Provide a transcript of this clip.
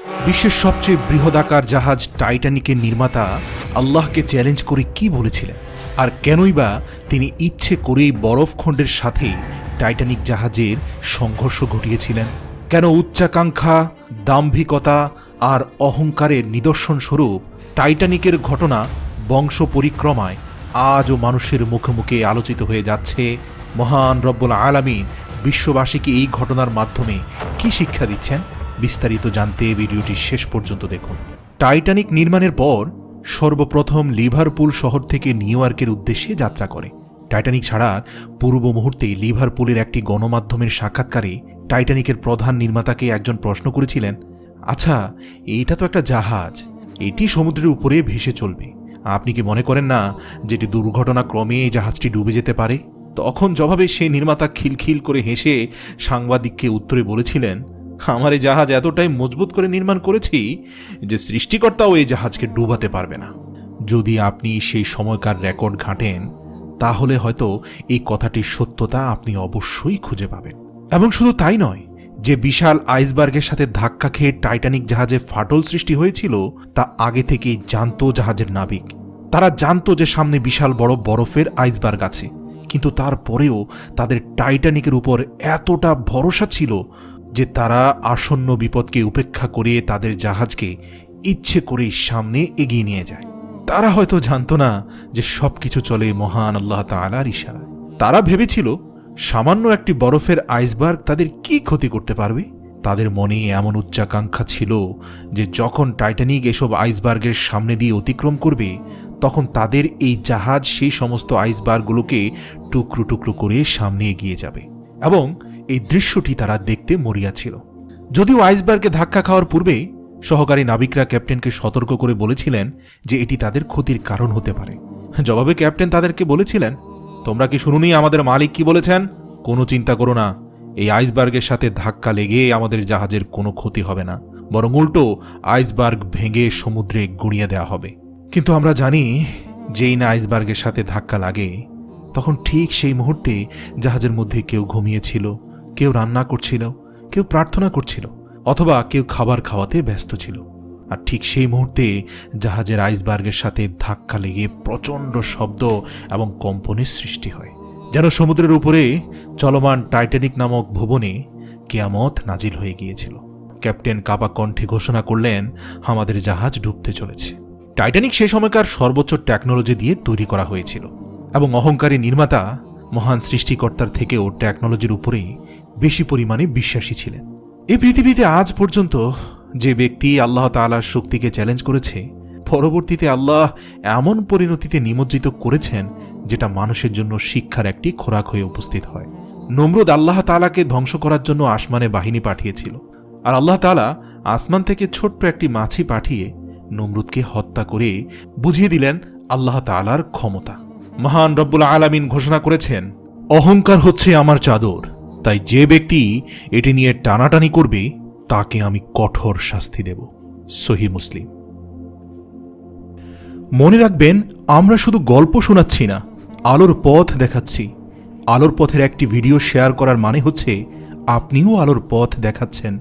বিশ্বের সবচেয়ে বৃহদাকার জাহাজ টাইটানিকের নির্মাতা আল্লাহকে চ্যালেঞ্জ করে কি বলেছিলেন, আর কেনই বা তিনি ইচ্ছে করেই বরফখণ্ডের সাথে টাইটানিক জাহাজের সংঘর্ষ ঘটিয়েছিলেন? কেন উচ্চাকাঙ্ক্ষা, দাম্ভিকতা আর অহংকারের নিদর্শন স্বরূপ টাইটানিকের ঘটনা বংশ পরিক্রমায় আজও মানুষের মুখে মুখে আলোচিত হয়ে যাচ্ছে? মহান রব্বুল আলামিন বিশ্ববাসীকে এই ঘটনার মাধ্যমে কি শিক্ষা দিচ্ছেন? বিস্তারিত জানতে ভিডিওটি শেষ পর্যন্ত দেখুন। টাইটানিক নির্মাণের পর সর্বপ্রথম লিভারপুল শহর থেকে নিউ ইয়র্কের উদ্দেশ্যে যাত্রা করে। টাইটানিক ছাড়ার পূর্ব মুহূর্তে লিভারপুলের একটি গণমাধ্যমের সাক্ষাৎকারে টাইটানিকের প্রধান নির্মাতাকে একজন প্রশ্ন করেছিলেন, আচ্ছা, এইটা তো একটা জাহাজ, এটি সমুদ্রের উপরে ভেসে চলবে, আপনি কি মনে করেন না যে এটি দুর্ঘটনাক্রমে এই জাহাজটি ডুবে যেতে পারে? তখন জবাবে সেই নির্মাতা খিলখিল করে হেসে সাংবাদিককে উত্তরে বলেছিলেন, আমার এই জাহাজ এতটাই মজবুত করে নির্মাণ করেছি যে সৃষ্টিকর্তাও এই জাহাজকে ডুবাতে পারবে না। যদি আপনি সেই সময়কার রেকর্ড ঘাঁটেন তাহলে হয়তো এই কথাটির সত্যতা আপনি অবশ্যই খুঁজে পাবেন। এবং শুধু তাই নয়, যে বিশাল আইসবার্গের সাথে ধাক্কা খেয়ে টাইটানিক জাহাজে ফাটল সৃষ্টি হয়েছিল তা আগে থেকেই জানতো জাহাজের নাবিক। তারা জানতো যে সামনে বিশাল বড় বরফের আইসবার্গ আছে, কিন্তু তারপরেও তাদের টাইটানিকের উপর এতটা ভরসা ছিল যে তারা আসন্ন বিপদকে উপেক্ষা করে তাদের জাহাজকে ইচ্ছে করেই সামনে এগিয়ে নিয়ে যায়। তারা হয়তো জানতো না যে সবকিছু চলে মহান আল্লাহ তাআলার ইশারায়। তারা ভেবেছিল সামান্য একটি বরফের আইসবার্গ তাদের কি ক্ষতি করতে পারবে। তাদের মনে এমন উচ্চাকাঙ্ক্ষা ছিল যে যখন টাইটানিক এসব আইসবার্গের সামনে দিয়ে অতিক্রম করবে তখন তাদের এই জাহাজ সেই সমস্ত আইসবার্গগুলোকে টুকরো টুকরো করে সামনে এগিয়ে যাবে। এবং এই দৃশ্যটি তারা দেখতে মরিয়া ছিল। যদিও আইসবার্গে ধাক্কা খাওয়ার পূর্বে সহকারী নাবিকরা ক্যাপ্টেনকে সতর্ক করে বলেছিলেন যে এটি তাদের ক্ষতির কারণ হতে পারে। জবাবে ক্যাপ্টেন তাদেরকে বলেছিলেন, তোমরা কি শুনুনি আমাদের মালিক কি বলেছেন? কোনো চিন্তা করো না, এই আইসবার্গের সাথে ধাক্কা লেগে আমাদের জাহাজের কোনো ক্ষতি হবে না, বরং উল্টো আইসবার্গ ভেঙে সমুদ্রে গুঁড়িয়ে দেওয়া হবে। কিন্তু আমরা জানি যেই না আইসবার্গের সাথে ধাক্কা লাগে তখন ঠিক সেই মুহূর্তে জাহাজের মধ্যে কেউ ঘুমিয়েছিল, কেউ রান্না করছিল, কেউ প্রার্থনা করছিল, অথবা কেউ খাবার খাওয়াতে ব্যস্ত ছিল। আর ঠিক সেই মুহূর্তে জাহাজের আইসবার্গের সাথে ধাক্কা লেগে প্রচণ্ড শব্দ এবং কম্পনের সৃষ্টি হয়, যেন সমুদ্রের উপরে চলমান টাইটানিক নামক ভুবনে কিয়ামত নাজিল হয়ে গিয়েছিল। ক্যাপ্টেন কাপা কণ্ঠে ঘোষণা করলেন, আমাদের জাহাজ ডুবতে চলেছে। টাইটানিক সে সময়কার সর্বোচ্চ টেকনোলজি দিয়ে তৈরি করা হয়েছিল এবং অহংকারী নির্মাতা মহান সৃষ্টিকর্তার থেকেও টেকনোলজির উপরেই বেশি পরিমাণে বিশ্বাসী ছিলেন। এই পৃথিবীতে আজ পর্যন্ত যে ব্যক্তি আল্লাহ তাআলার শক্তিকে চ্যালেঞ্জ করেছে, পরবর্তীতে আল্লাহ এমন পরিণতিতে নিমজ্জিত করেছেন যেটা মানুষের জন্য শিক্ষার একটি খোরাক হয়ে উপস্থিত হয়। নমরুদ আল্লাহ তাআলাকে ধ্বংস করার জন্য আসমানে বাহিনী পাঠিয়েছিল, আর আল্লাহ তাআলা আসমান থেকে ছোট্ট একটি মাছি পাঠিয়ে নমরুদকে হত্যা করে বুঝিয়ে দিলেন আল্লাহ তাআলার ক্ষমতা। মহান রব্বুল আলামিন ঘোষণা করেছেন, অহংকার হচ্ছে আমার চাদর, তাই যে ব্যক্তি এটি নিয়ে টানাটানি করবে তাকে আমি কঠোর শাস্তি দেব। সহিহ মুসলিম। মনে রাখবেন, আমরা শুধু গল্প শোনাচ্ছি না, আলোর পথ দেখাচ্ছি। আলোর পথের একটি ভিডিও শেয়ার করার মানে হচ্ছে আপনিও আলোর পথ দেখাচ্ছেন।